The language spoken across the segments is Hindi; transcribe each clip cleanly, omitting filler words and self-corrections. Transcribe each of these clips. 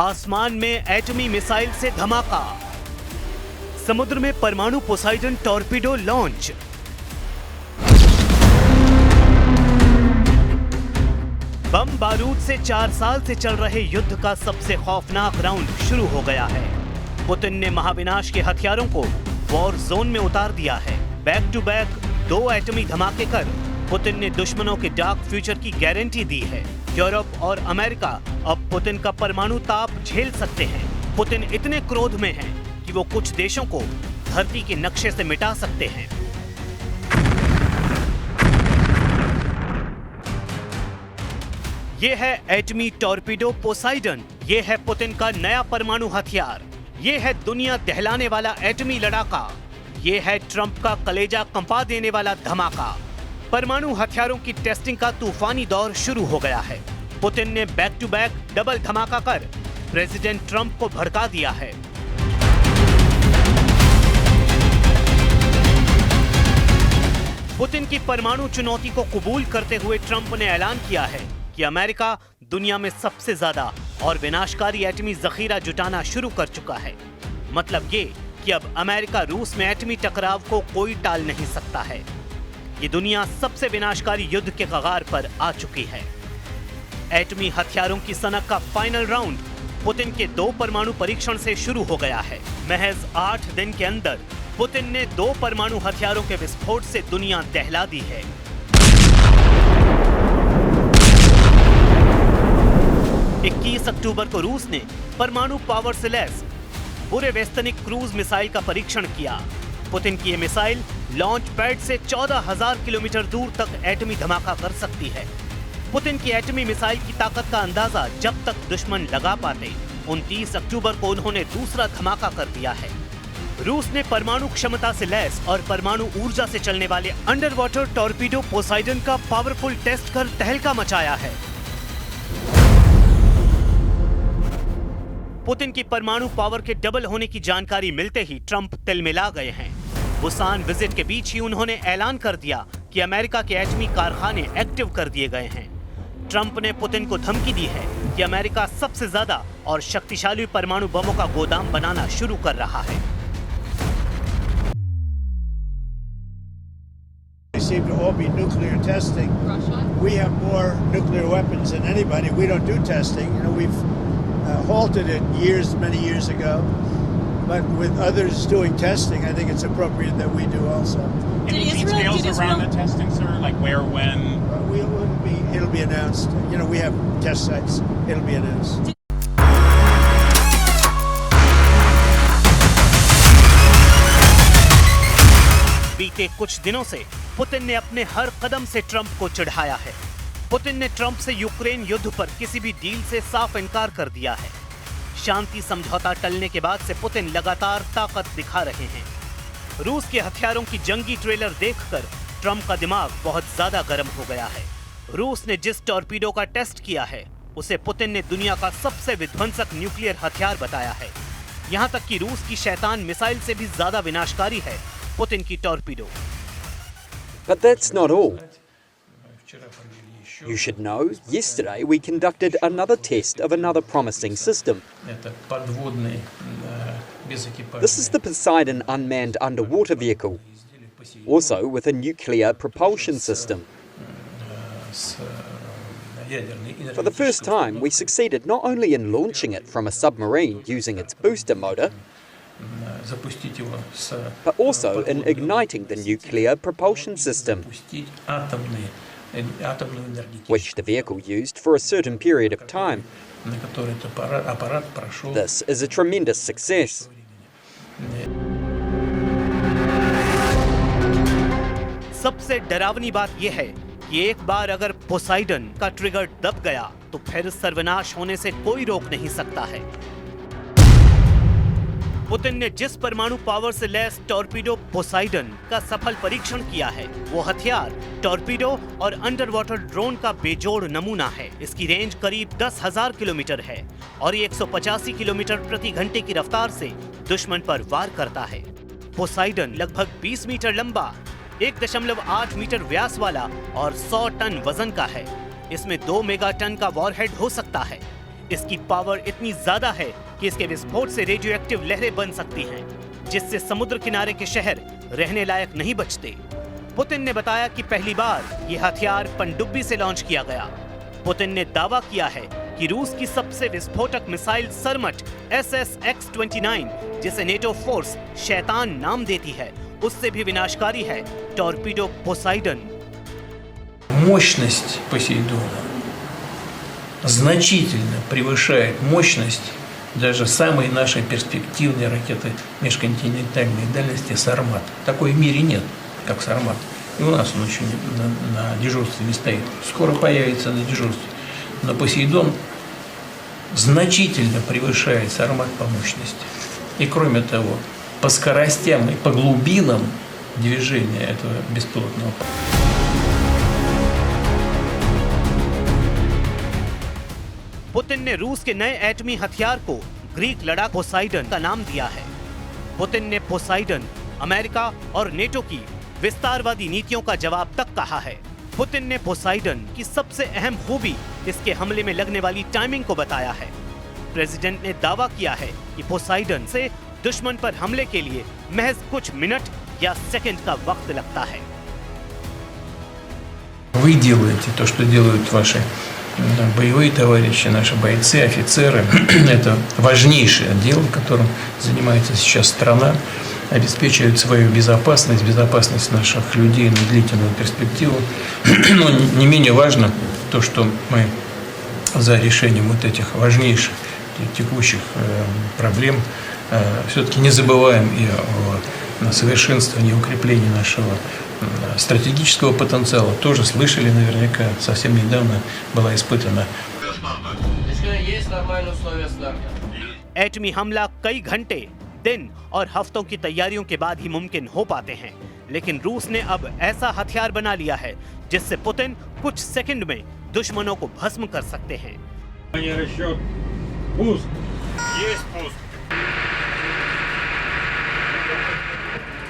आसमान में एटमी मिसाइल से धमाका, समुद्र में परमाणु पोसाइडन टॉर्पीडो लॉन्च। बम बारूद से 4 साल से चल रहे युद्ध का सबसे खौफनाक राउंड शुरू हो गया है। पुतिन ने महाविनाश के हथियारों को वॉर जोन में उतार दिया है। बैक टू बैक 2 एटमी धमाके कर पुतिन ने दुश्मनों के डार्क फ्यूचर की गारंटी दी है। यूरोप और अमेरिका अब पुतिन का परमाणु ताप झेल सकते हैं। पुतिन इतने क्रोध में हैं कि वो कुछ देशों को धरती के नक्शे से मिटा सकते हैं। ये है एटमी टॉर्पीडो पोसाइडन। ये है पुतिन का नया परमाणु हथियार। ये है दुनिया दहलाने वाला एटमी लड़ाका। ये है ट्रंप का कलेजा कंपा देने वाला धमाका। परमाणु हथियारों की टेस्टिंग का तूफानी दौर शुरू हो गया है। पुतिन ने बैक टू बैक डबल धमाका कर प्रेसिडेंट ट्रंप को भड़का दिया है। पुतिन की परमाणु चुनौती को कबूल करते हुए ट्रंप ने ऐलान किया है कि अमेरिका दुनिया में सबसे ज्यादा और विनाशकारी एटमी जखीरा जुटाना शुरू कर चुका है। मतलब ये कि अब अमेरिका रूस में एटमी टकराव को कोई टाल नहीं सकता है। ये दुनिया सबसे विनाशकारी युद्ध के कगार पर आ चुकी है। एटमी हथियारों की सनक का फाइनल राउंड पुतिन के 2 परमाणु परीक्षण से शुरू हो गया है। महज 8 दिन के अंदर पुतिन ने 2 परमाणु हथियारों के विस्फोट से दुनिया दहला दी है। अक्टूबर को रूस ने परमाणु पावर से लैस बुरेवेस्तनिक क्रूज मिसाइल का परीक्षण किया। पुतिन की यह मिसाइल लॉन्च पैड से 14,000 किलोमीटर दूर तक एटमी धमाका कर सकती है। पुतिन की एटमी मिसाइल की ताकत का अंदाजा जब तक दुश्मन लगा पाते, 29 अक्टूबर को उन्होंने दूसरा धमाका कर दिया है। रूस ने परमाणु क्षमता से लैस और परमाणु ऊर्जा से चलने वाले अंडर वाटर टॉर्पीडो पोसाइडन का पावरफुल टेस्ट कर तहलका मचाया है। पुतिन की परमाणु पावर के डबल होने की जानकारी मिलते ही ट्रंप तिलमिला गए हैं। बुसान विजिट के बीच ही उन्होंने ऐलान कर दिया कि अमेरिका के एटमी कारखाने एक्टिव कर दिए गए हैं। ट्रंप ने पुतिन को धमकी दी है कि अमेरिका सबसे ज्यादा और शक्तिशाली परमाणु बमों का गोदाम बनाना शुरू कर रहा है। Seem to all be nuclear testing. We have more nuclear weapons than anybody. We don't do testing. You know, we've halted it many years ago. But with others doing testing, I think it's appropriate that we do also. Any details around the testing, sir? Like where, when? It'll be announced. You know, we have test sites. It'll be announced. बीते कुछ दिनों से पुतिन ने अपने हर कदम से ट्रंप को चिढ़ाया है। पुतिन ने ट्रंप से यूक्रेन युद्ध पर किसी भी डील से साफ इनकार कर दिया है। शांति समझौता टलने के बाद से पुतिन लगातार ताकत दिखा रहे हैं। रूस के हथियारों की जंगी ट्रेलर देखकर ट्रंप का दिमाग बहुत ज्यादा गर्म हो गया है। रूस ने जिस टॉर्पीडो का टेस्ट किया है उसे पुतिन ने दुनिया का सबसे विध्वंसक न्यूक्लियर हथियार बताया है। यहां तक कि रूस की शैतान मिसाइल से भी ज्यादा विनाशकारी है पुतिन की torpedo. But that's not all. You should know, yesterday we conducted another test of another promising system. This is the Poseidon unmanned underwater vehicle, also with a nuclear propulsion system. For the first time, we succeeded not only in launching it from a submarine using its booster motor, but also in igniting the nuclear propulsion system, which the vehicle used for a certain period of time. This is a tremendous success. सबसे डरावनी बात यह है कि एक बार अगर पोसाइडन का ट्रिगर दब गया तो फिर सर्वनाश होने से कोई रोक नहीं सकता है। पुतिन ने जिस परमाणु पावर से लैस टॉर्पीडो पोसाइडन का सफल परीक्षण किया है वो हथियार टॉर्पीडो और अंडर वाटर ड्रोन का बेजोड़ नमूना है। इसकी रेंज करीब 10,000 किलोमीटर है और ये 185 किलोमीटर प्रति घंटे की रफ्तार से दुश्मन पर वार करता है। पोसाइडन लगभग 20 मीटर लंबा, 1.8 मीटर व्यास वाला और 100 टन वजन का है। इसमें 2 मेगा टन का वॉरहेड हो सकता है। इसकी पावर इतनी ज्यादा है कि इसके विस्फोट से रेडियो एक्टिव लहरें बन सकती हैं, जिससे समुद्र किनारे के शहर रहने लायक नहीं बचते। पुतिन ने बताया कि पहली बार यह हथियार पनडुब्बी से लॉन्च किया गया। पुतिन ने दावा किया है कि रूस की सबसे विस्फोटक मिसाइल सरमट SSX-29, जिसे नेटो फोर्स शैतान नाम देती है, उससे भी विनाशकारी है टॉर्पीडो पोसाइडन। Мощность Посейдона значительно превышает мощность даже самой нашей перспективной ракеты межконтинентальной дальности «Сармат». Такой в мире нет, как «Сармат». И у нас он еще на дежурстве не стоит. Скоро появится на дежурстве. Но «Посейдон» значительно превышает «Сармат» по мощности. И кроме того, по скоростям и по глубинам движения этого беспилотного पुतिन ने रूस के नए एटमी हथियार को ग्रीक लड़ाकू पोसाइडन का नाम दिया है। पुतिन ने पोसाइडन अमेरिका और नेटो की विस्तारवादी नीतियों का जवाब तक कहा है। पुतिन ने पोसाइडन की सबसे अहम खूबी इसके हमले में लगने वाली टाइमिंग को बताया है। प्रेसिडेंट ने दावा किया है कि पोसाइडन से दुश्मन पर हमले के लिए महज कुछ मिनट या सेकंड का वक्त लगता है। Вы делаете то, что делают ваши боевые товарищи, наши бойцы, офицеры. Это важнейшее дело, которым занимается сейчас страна. Обеспечивают свою безопасность, безопасность наших людей на длительную перспективу. Но не менее важно то, что мы за решением вот этих важнейших текущих проблем все-таки не забываем и о совершенствовании и укреплении нашего стратегического потенциала. Тоже слышали наверняка, совсем недавно была испытана. Есть нормальные условия старта. एटमी हमला कई घंटे, दिन और हफ्तों की तैयारियों के बाद ही मुमकिन हो पाते हैं, लेकिन रूस ने अब ऐसा हथियार बना लिया है जिससे पुतिन कुछ सेकंड में दुश्मनों को भस्म कर सकते हैं।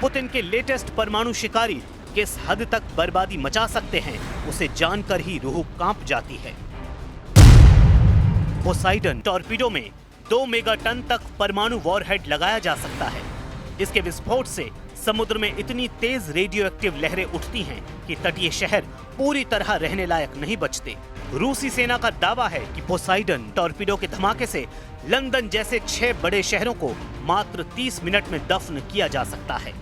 पुतिन के लेटेस्ट परमाणु शिकारी किस हद तक बर्बादी मचा सकते हैं, उसे जानकर ही रूह कांप जाती है। पोसाइडन टॉर्पीडो में 2 मेगाटन तक परमाणु वॉरहेड लगाया जा सकता है। इसके विस्फोट से समुद्र में इतनी तेज रेडियो एक्टिव लहरें उठती हैं कि तटीय शहर पूरी तरह रहने लायक नहीं बचते। रूसी सेना का दावा है कि पोसाइडन टॉर्पीडो के धमाके से लंदन जैसे 6 बड़े शहरों को मात्र 30 मिनट में दफन किया जा सकता है।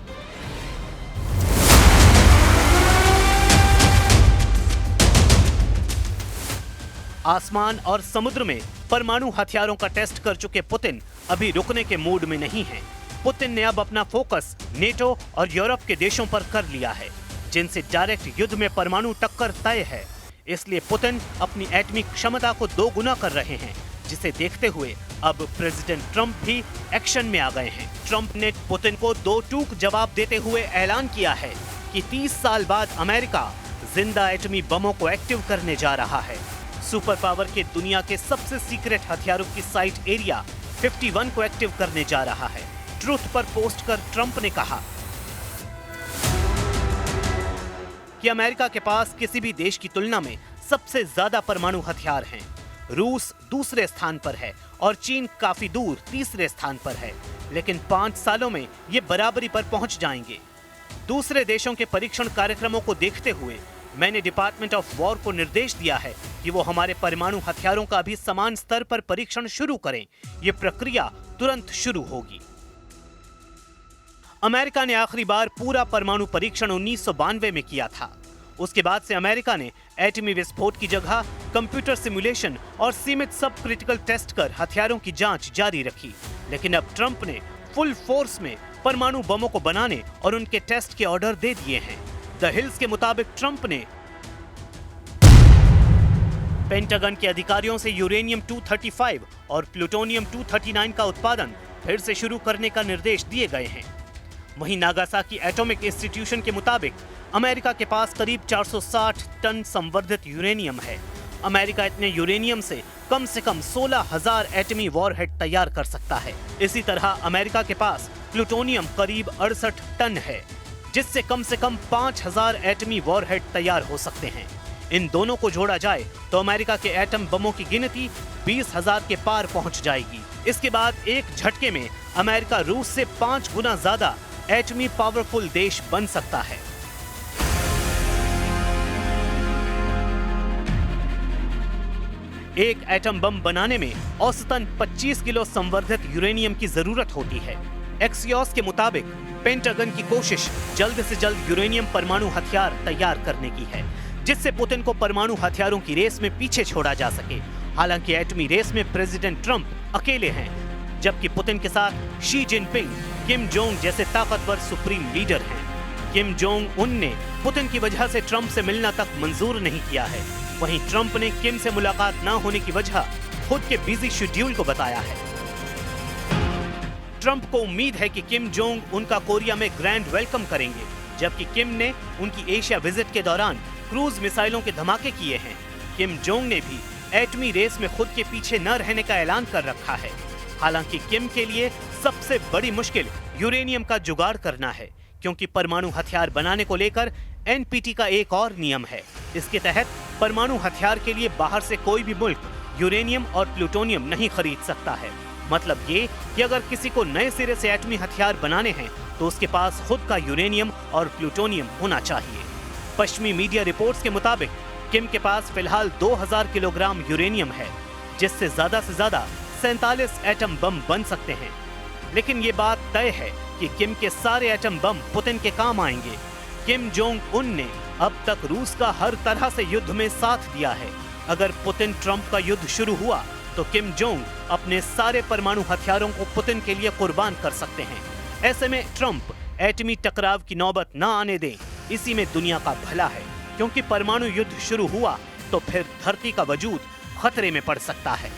आसमान और समुद्र में परमाणु हथियारों का टेस्ट कर चुके पुतिन अभी रुकने के मूड में नहीं हैं। पुतिन ने अब अपना फोकस नेटो और यूरोप के देशों पर कर लिया है, जिनसे डायरेक्ट युद्ध में परमाणु टक्कर तय है। इसलिए पुतिन अपनी एटमी क्षमता को 2 गुना कर रहे हैं, जिसे देखते हुए अब प्रेसिडेंट ट्रंप भी एक्शन में आ गए हैं। ट्रंप ने पुतिन को 2 टूक जवाब देते हुए ऐलान किया है कि 30 साल बाद अमेरिका जिंदा एटमी बमों को एक्टिव करने जा रहा है। सुपर पावर के दुनिया के सबसे सीक्रेट हथियारों की साइट एरिया 51 को एक्टिव करने जा रहा है। ट्रुथ पर पोस्ट कर ट्रंप ने कहा कि अमेरिका के पास किसी भी देश की तुलना में सबसे ज्यादा परमाणु हथियार हैं। रूस दूसरे स्थान पर है और चीन काफी दूर तीसरे स्थान पर है, लेकिन 5 सालों में ये बराबरी पर पहुंच जाएंगे। दूसरे देशों के परीक्षण कार्यक्रमों को देखते हुए मैंने डिपार्टमेंट ऑफ वॉर को निर्देश दिया है कि वो हमारे परमाणु हथियारों का भी समान स्तर पर परीक्षण शुरू करें। ये प्रक्रिया तुरंत शुरू होगी। अमेरिका ने आखिरी बार पूरा परमाणु परीक्षण 1992 में किया था। उसके बाद से अमेरिका ने एटमी विस्फोट की जगह कंप्यूटर सिमुलेशन और सीमित सब क्रिटिकल टेस्ट कर हथियारों की जांच जारी रखी। लेकिन अब ट्रंप ने फुल फोर्स में परमाणु बमों को बनाने और उनके टेस्ट के ऑर्डर दे दिए हैं। द हिल्स के मुताबिक ट्रंप ने पेंटागन के अधिकारियों से यूरेनियम 235 और प्लूटोनियम 239 का उत्पादन फिर से शुरू करने का निर्देश दिए गए हैं। वहीं नागासाकी एटॉमिक इंस्टीट्यूशन के मुताबिक अमेरिका के पास करीब 460 टन संवर्धित यूरेनियम है। अमेरिका इतने यूरेनियम से कम 16,000 एटमी वॉरहेड तैयार कर सकता है। इसी तरह अमेरिका के पास प्लूटोनियम करीब 68 टन है, जिससे कम से कम 5,000 एटमी वॉरहेड तैयार हो सकते हैं। इन दोनों को जोड़ा जाए तो अमेरिका के एटम बमों की गिनती 20,000 के पार पहुंच जाएगी। इसके बाद एक झटके में अमेरिका रूस से 5 गुना ज्यादा एटमी पावरफुल देश बन सकता है। एक एटम बम बनाने में औसतन 25 किलो संवर्धित यूरेनियम की जरूरत होती है। एक्सियोस के मुताबिक पेंटागन की कोशिश जल्द से जल्द यूरेनियम परमाणु हथियार तैयार करने की है, जिससे पुतिन को परमाणु हथियारों की रेस में पीछे छोड़ा जा सके। हालांकि एटमी रेस में प्रेसिडेंट ट्रंप अकेले हैं, जबकि पुतिन के साथ शी जिनपिंग, किम जोंग जैसे ताकतवर सुप्रीम लीडर हैं। किम जोंग उन ने पुतिन की वजह से ट्रंप से मिलना तक मंजूर नहीं किया है। वहीं ट्रंप ने किम से मुलाकात न होने की वजह खुद के बिजी शेड्यूल को बताया है। ट्रंप को उम्मीद है कि किम जोंग उनका कोरिया में ग्रैंड वेलकम करेंगे, जबकि किम ने उनकी एशिया विजिट के दौरान क्रूज मिसाइलों के धमाके किए हैं। किम जोंग ने भी एटमी रेस में खुद के पीछे न रहने का ऐलान कर रखा है। हालांकि किम के लिए सबसे बड़ी मुश्किल यूरेनियम का जुगाड़ करना है, क्योंकि परमाणु हथियार बनाने को लेकर एनपीटी का एक और नियम है। इसके तहत परमाणु हथियार के लिए बाहर से कोई भी मुल्क यूरेनियम और प्लूटोनियम नहीं खरीद सकता है। मतलब ये कि अगर किसी को नए सिरे से एटमी हथियार बनाने हैं तो उसके पास खुद का यूरेनियम और प्लूटोनियम होना चाहिए। पश्चिमी मीडिया रिपोर्ट्स के मुताबिक किम के पास फिलहाल 2000 किलोग्राम यूरेनियम है, जिससे ज्यादा से ज्यादा 47 एटम बम बन सकते हैं। लेकिन ये बात तय है कि किम के सारे एटम बम पुतिन के काम आएंगे। किम जोंग उन ने अब तक रूस का हर तरह से युद्ध में साथ दिया है। अगर पुतिन ट्रंप का युद्ध शुरू हुआ तो किम जोंग अपने सारे परमाणु हथियारों को पुतिन के लिए कुर्बान कर सकते हैं। ऐसे में ट्रंप एटमी टकराव की नौबत न आने दें, इसी में दुनिया का भला है, क्योंकि परमाणु युद्ध शुरू हुआ तो फिर धरती का वजूद खतरे में पड़ सकता है।